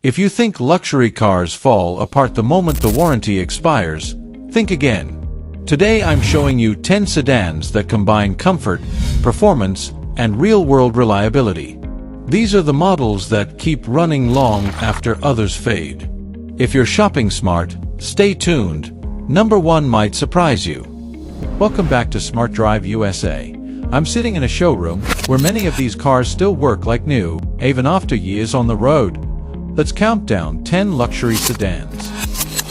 If you think luxury cars fall apart the moment the warranty expires, think again. Today I'm showing you 10 sedans that combine comfort, performance, and real-world reliability. These are the models that keep running long after others fade. If you're shopping smart, stay tuned. Number 1 might surprise you. Welcome back to Smart Drive USA. I'm sitting in a showroom where many of these cars still work like new, even after years on the road. Let's count down 10 luxury sedans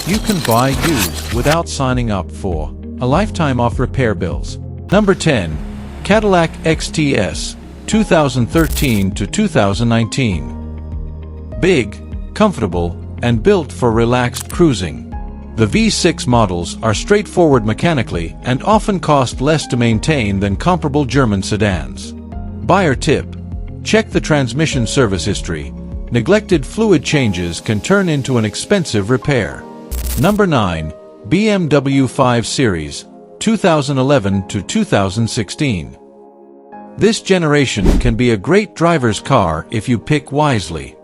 you can buy used without signing up for a lifetime of repair bills. Number 10. Cadillac XTS, 2013 to 2019. Big, comfortable, and built for relaxed cruising. The V6 models are straightforward mechanically and often cost less to maintain than comparable German sedans. Buyer tip: check the transmission service history. Neglected fluid changes can turn into an expensive repair. Number 9. BMW 5 Series, 2011 to 2016. This generation can be a great driver's car if you pick wisely.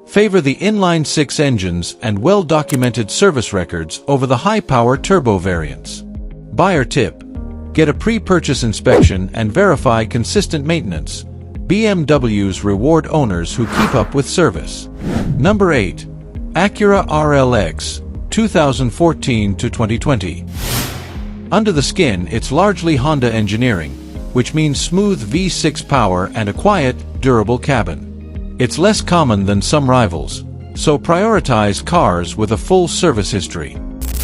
Favor the inline-six engines and well-documented service records over the high-power turbo variants. Buyer tip: get a pre-purchase inspection and verify consistent maintenance. BMWs reward owners who keep up with service. Number 8. Acura RLX, 2014 to 2020. Under the skin, it's largely Honda engineering, which means smooth V6 power and a quiet, durable cabin. It's less common than some rivals, so prioritize cars with a full service history.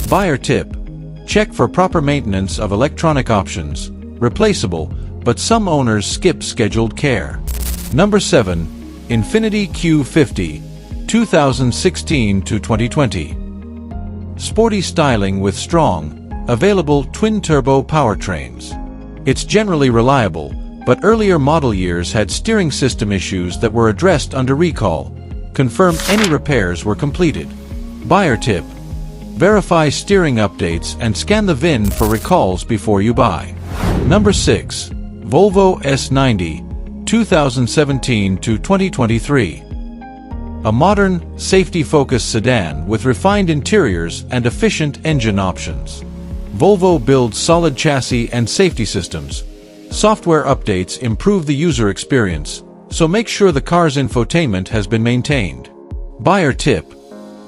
Buyer tip: check for proper maintenance of electronic options. Replaceable, but some owners skip scheduled care. Number 7. Infiniti Q50, 2016 to 2020. Sporty styling with strong, available twin-turbo powertrains. It's generally reliable, but earlier model years had steering system issues that were addressed under recall. Confirm any repairs were completed. Buyer tip: verify steering updates and scan the VIN for recalls before you buy. Number 6. Volvo S90, 2017 to 2023. A modern, safety-focused sedan with refined interiors and efficient engine options. Volvo builds solid chassis and safety systems. Software updates improve the user experience, so make sure the car's infotainment has been maintained. Buyer tip: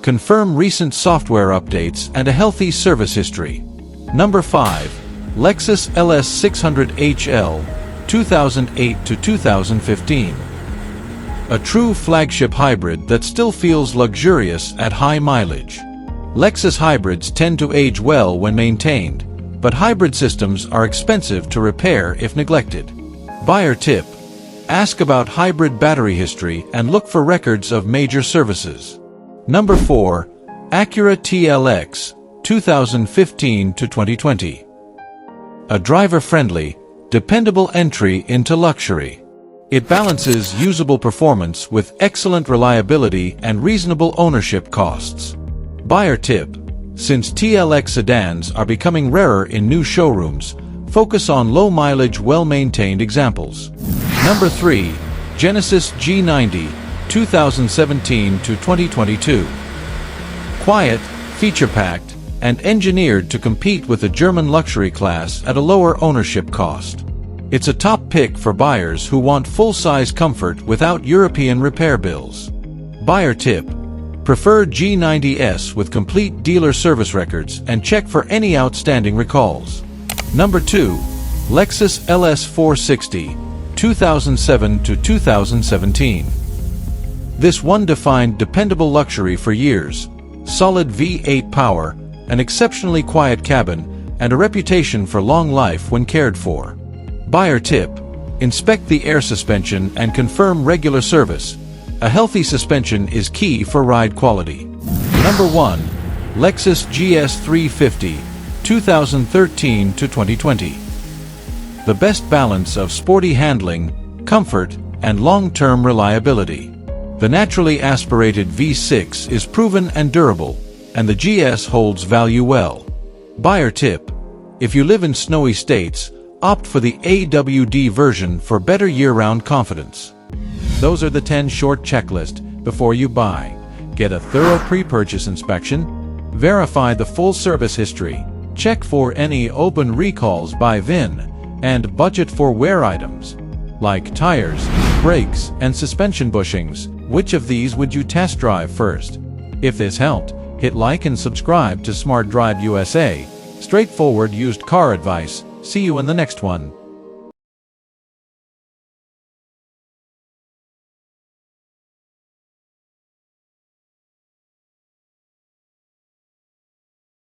confirm recent software updates and a healthy service history. Number 5. Lexus LS600hL, 2008 to 2015. A true flagship hybrid that still feels luxurious at high mileage. Lexus hybrids tend to age well when maintained, but hybrid systems are expensive to repair if neglected. Buyer tip: ask about hybrid battery history and look for records of major services. Number 4. Acura TLX, 2015 to 2020. A driver-friendly, dependable entry into luxury. It balances usable performance with excellent reliability and reasonable ownership costs. Buyer tip: since TLX sedans are becoming rarer in new showrooms, focus on low-mileage, well-maintained examples. Number 3. Genesis G90, 2017 to 2022. Quiet, feature-packed, and engineered to compete with the German luxury class at a lower ownership cost. It's a top pick for buyers who want full-size comfort without European repair bills. Buyer tip: prefer G90S with complete dealer service records and check for any outstanding recalls. Number 2. Lexus LS460, 2007 to 2017. This one defined dependable luxury for years. Solid V8 power, an exceptionally quiet cabin, and a reputation for long life when cared for. Buyer tip: inspect the air suspension and confirm regular service. A healthy suspension is key for ride quality. Number 1. Lexus GS 350, 2013 to 2020. The best balance of sporty handling, comfort, and long-term reliability. The naturally aspirated V6 is proven and durable, and the GS holds value well. Buyer tip: if you live in snowy states, opt for the AWD version for better year-round confidence. Those are the 10 short checklist before you buy. Get a thorough pre-purchase inspection. Verify the full service history. Check for any open recalls by VIN, and budget for wear items like tires, brakes, and suspension bushings. Which of these would you test drive first? If this helped, hit like and subscribe to Smart Drive USA. Straightforward used car advice. See you in the next one.